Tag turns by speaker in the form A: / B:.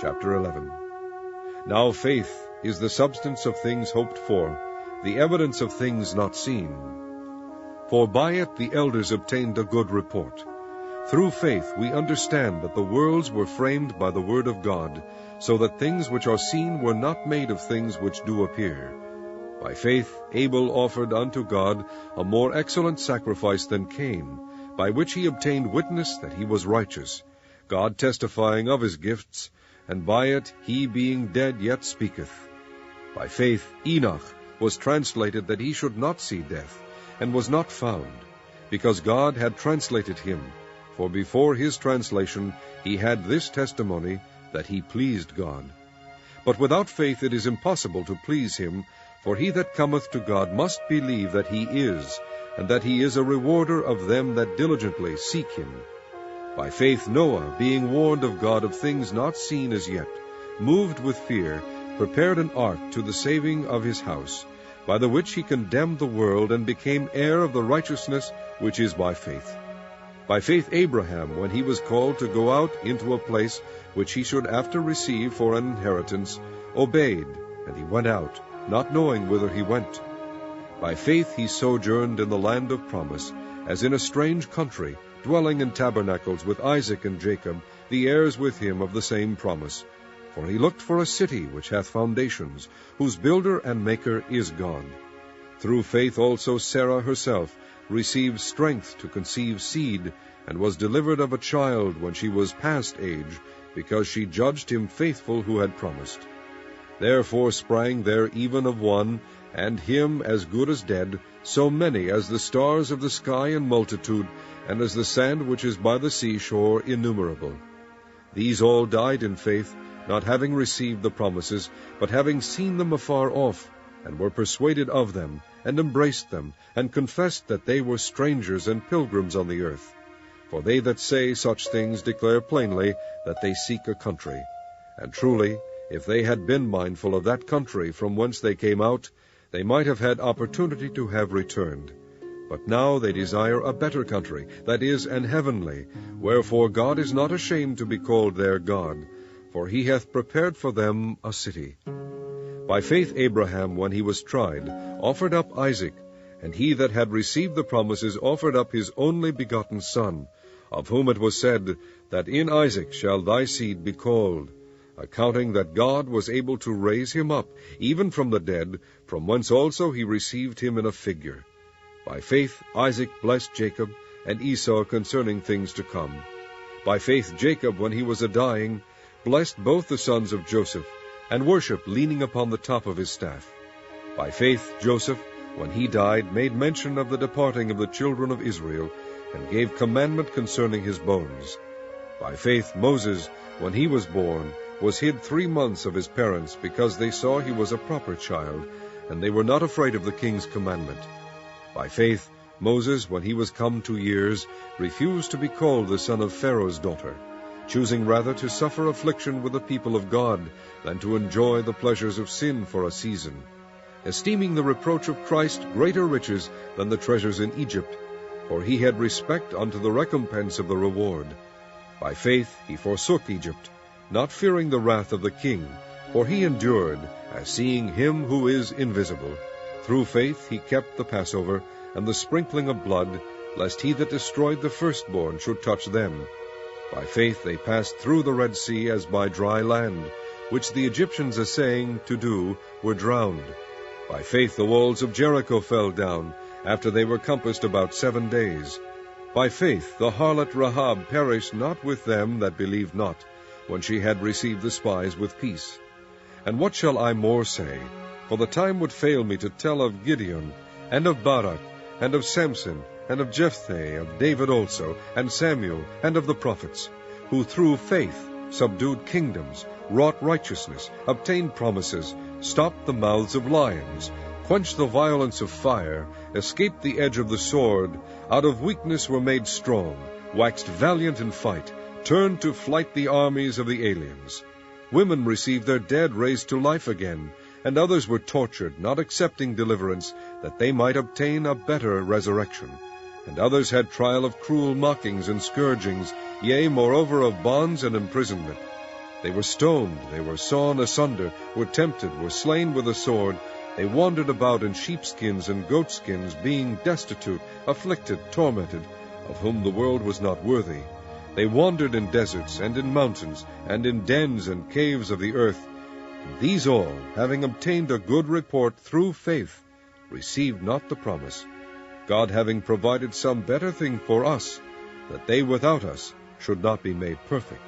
A: Chapter 11. Now faith is the substance of things hoped for, the evidence of things not seen. For by it the elders obtained a good report. Through faith we understand that the worlds were framed by the word of God, so that things which are seen were not made of things which do appear. By faith Abel offered unto God a more excellent sacrifice than Cain, by which he obtained witness that he was righteous, God testifying of his gifts, and by it he being dead yet speaketh. By faith Enoch was translated that he should not see death, and was not found, because God had translated him. For before his translation he had this testimony, that he pleased God. But without faith it is impossible to please him, for he that cometh to God must believe that he is, and that he is a rewarder of them that diligently seek him. By faith Noah, being warned of God of things not seen as yet, moved with fear, prepared an ark to the saving of his house, by the which he condemned the world, and became heir of the righteousness which is by faith. By faith Abraham, when he was called to go out into a place which he should after receive for an inheritance, obeyed, and he went out, not knowing whither he went. By faith he sojourned in the land of promise, as in a strange country, dwelling in tabernacles with Isaac and Jacob, the heirs with him of the same promise. For he looked for a city which hath foundations, whose builder and maker is God. Through faith also Sarah herself received strength to conceive seed, and was delivered of a child when she was past age, because she judged him faithful who had promised. Therefore sprang there even of one, and him as good as dead, so many as the stars of the sky in multitude, and as the sand which is by the seashore innumerable. These all died in faith, not having received the promises, but having seen them afar off, and were persuaded of them, and embraced them, and confessed that they were strangers and pilgrims on the earth. For they that say such things declare plainly that they seek a country. And truly, if they had been mindful of that country from whence they came out, they might have had opportunity to have returned. But now they desire a better country, that is, an heavenly, wherefore God is not ashamed to be called their God, for he hath prepared for them a city. By faith Abraham, when he was tried, offered up Isaac, and he that had received the promises offered up his only begotten son, of whom it was said, that in Isaac shall thy seed be called, accounting that God was able to raise him up, even from the dead, from whence also he received him in a figure. By faith Isaac blessed Jacob and Esau concerning things to come. By faith Jacob, when he was a-dying, blessed both the sons of Joseph, and worshipped leaning upon the top of his staff. By faith Joseph, when he died, made mention of the departing of the children of Israel, and gave commandment concerning his bones. By faith Moses, when he was born, was hid 3 months of his parents, because they saw he was a proper child, and they were not afraid of the king's commandment. By faith Moses, when he was come to years, refused to be called the son of Pharaoh's daughter, choosing rather to suffer affliction with the people of God, than to enjoy the pleasures of sin for a season, esteeming the reproach of Christ greater riches than the treasures in Egypt, for he had respect unto the recompense of the reward. By faith he forsook Egypt, not fearing the wrath of the king, for he endured, as seeing him who is invisible. Through faith he kept the Passover, and the sprinkling of blood, lest he that destroyed the firstborn should touch them. By faith they passed through the Red Sea as by dry land, which the Egyptians essaying to do were drowned. By faith the walls of Jericho fell down, after they were compassed about 7 days. By faith the harlot Rahab perished not with them that believed not, when she had received the spies with peace. And what shall I more say? For the time would fail me to tell of Gideon, and of Barak, and of Samson, and of Jephthah, of David also, and Samuel, and of the prophets, who through faith subdued kingdoms, wrought righteousness, obtained promises, stopped the mouths of lions, quenched the violence of fire, escaped the edge of the sword, out of weakness were made strong, waxed valiant in fight, turned to flight the armies of the aliens. Women received their dead raised to life again, and others were tortured, not accepting deliverance, that they might obtain a better resurrection. And others had trial of cruel mockings and scourgings, yea, moreover of bonds and imprisonment. They were stoned, they were sawn asunder, were tempted, were slain with a sword. They wandered about in sheepskins and goatskins, being destitute, afflicted, tormented, of whom the world was not worthy. They wandered in deserts, and in mountains, and in dens and caves of the earth. And these all, having obtained a good report through faith, received not the promise, God having provided some better thing for us, that they without us should not be made perfect.